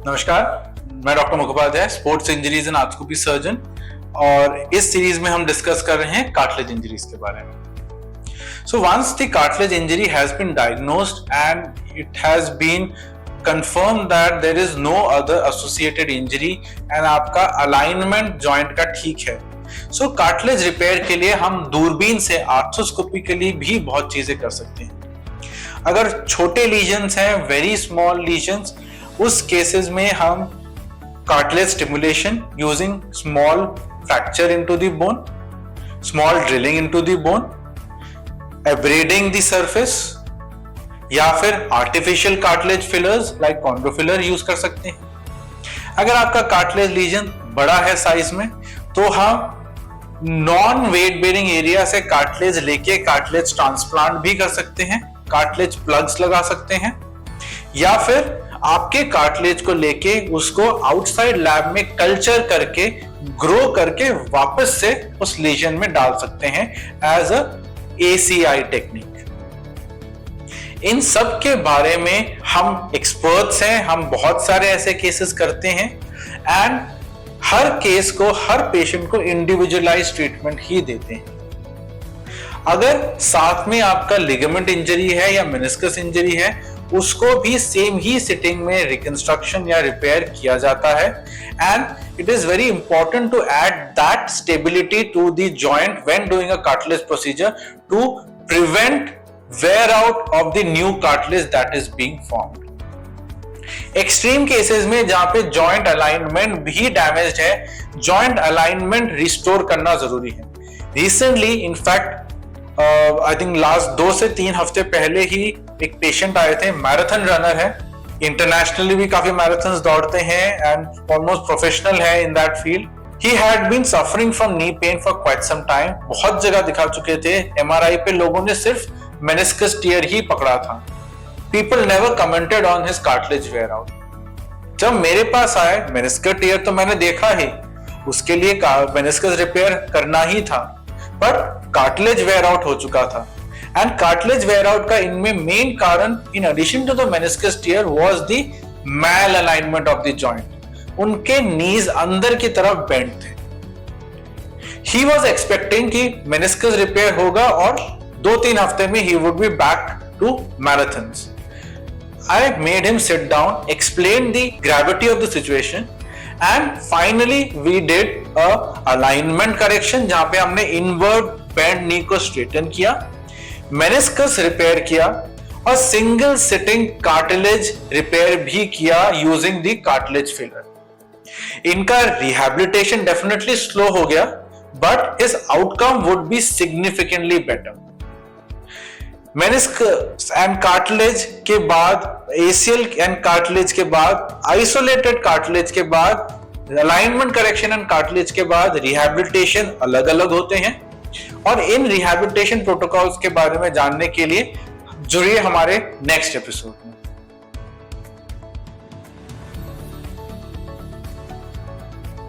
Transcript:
नमस्कार, मैं doctor Mukhopadhyay, sports injuries and arthroscopy surgeon, और इस सीरीज में हम डिस्कस कर रहे हैं कार्टिलेज इंजरीज के बारे में। So once the cartilage injury has been diagnosed and it has been confirmed that there is no other associated injury and आपका alignment joint का ठीक है, so cartilage repair के लिए हम दूरबीन से आर्थोस्कोपी के लिए भी बहुत चीजें कर सकते हैं। अगर छोटे लीजन्स हैं, वेरी स्मॉल लीजन्स, उस केसेस में हम cartilage stimulation using small fracture into the bone, small drilling into the bone, abrading the surface या फिर artificial cartilage fillers like chondrofiller use कर सकते हैं। अगर आपका कार्टिलेज लीजन बड़ा है साइज में, तो हम नॉन वेट बेरिंग एरिया से कार्टिलेज लेके कार्टिलेज ट्रांसप्लांट भी कर सकते हैं, कार्टिलेज प्लग्स लगा सकते हैं, या फिर आपके कार्टिलेज को लेके उसको आउटसाइड लैब में कल्चर करके ग्रो करके वापस से उस लीजन में डाल सकते हैं एज अ ACI टेक्निक। इन सब के बारे में हम एक्सपर्ट्स हैं, हम बहुत सारे ऐसे केसेस करते हैं एंड हर केस को, हर पेशेंट को इंडिविजुअलाइज ट्रीटमेंट ही देते हैं। अगर साथ में आपका लिगामेंट इंजरी है या मेनिस्कस इंजरी है, उसको भी सेम ही सिटिंग में रिकंस्ट्रक्शन या रिपेयर किया जाता है and it is very important to add that stability to the joint when doing a cartilage procedure to prevent wear out of the new cartilage that is being formed. Extreme cases में जहां पे joint alignment भी damaged है, joint alignment restore करना जरूरी है। Recently, in fact, I think last 2 से 3 हफ्ते पहले ही एक पेशेंट आए थे, मैराथन रनर है, इंटरनेशनली भी काफी मैराथन्स दौड़ते हैं एंड ऑलमोस्ट प्रोफेशनल है in that field. He had been suffering from knee pain for quite some time, बहुत जगह दिखा चुके थे, एमआरआई पे लोगों ने सिर्फ मेनिस्कस टियर ही पकड़ा था। People never commented on his cartilage wear out. जब मेरे पास आए, मेनिस्कस टियर तो मैंने देखा ही, उसके लिए मेनिस्कस रिपेयर करना ही था, पर कार्टिलेज वेयर आउट हो चुका था। एंड कार्टिलेज वेयर आउट का इनमें मेन कारण, in addition to the meniscus tear, was the malalignment of the joint. उनके नीज अंदर की तरफ बेंड थे। ही वाज एक्सपेक्टिंग कि मेनिस्कस रिपेयर होगा और 2-3 हफ्ते में ही would be back to marathons. I made him sit down, explain the gravity of the situation, and finally we did a alignment correction जहां पे हमने inward bend knee को straighten किया, मेनिस्कस रिपेयर किया और सिंगल सिटिंग कार्टिलेज रिपेयर भी किया using the cartilage filler. इनका रिहैबिलिटेशन डेफिनेटली स्लो हो गया, but his outcome would be significantly better. Meniscus and cartilage के बाद, एसीएल एंड कार्टिलेज के बाद, आइसोलेटेड कार्टिलेज के बाद, अलाइनमेंट करेक्शन एंड कार्टिलेज के बाद रिहैबिलिटेशन अलग अलग होते हैं। और इन रिहैबिलिटेशन प्रोटोकॉल्स के बारे में जानने के लिए जुड़िए हमारे नेक्स्ट एपिसोड में।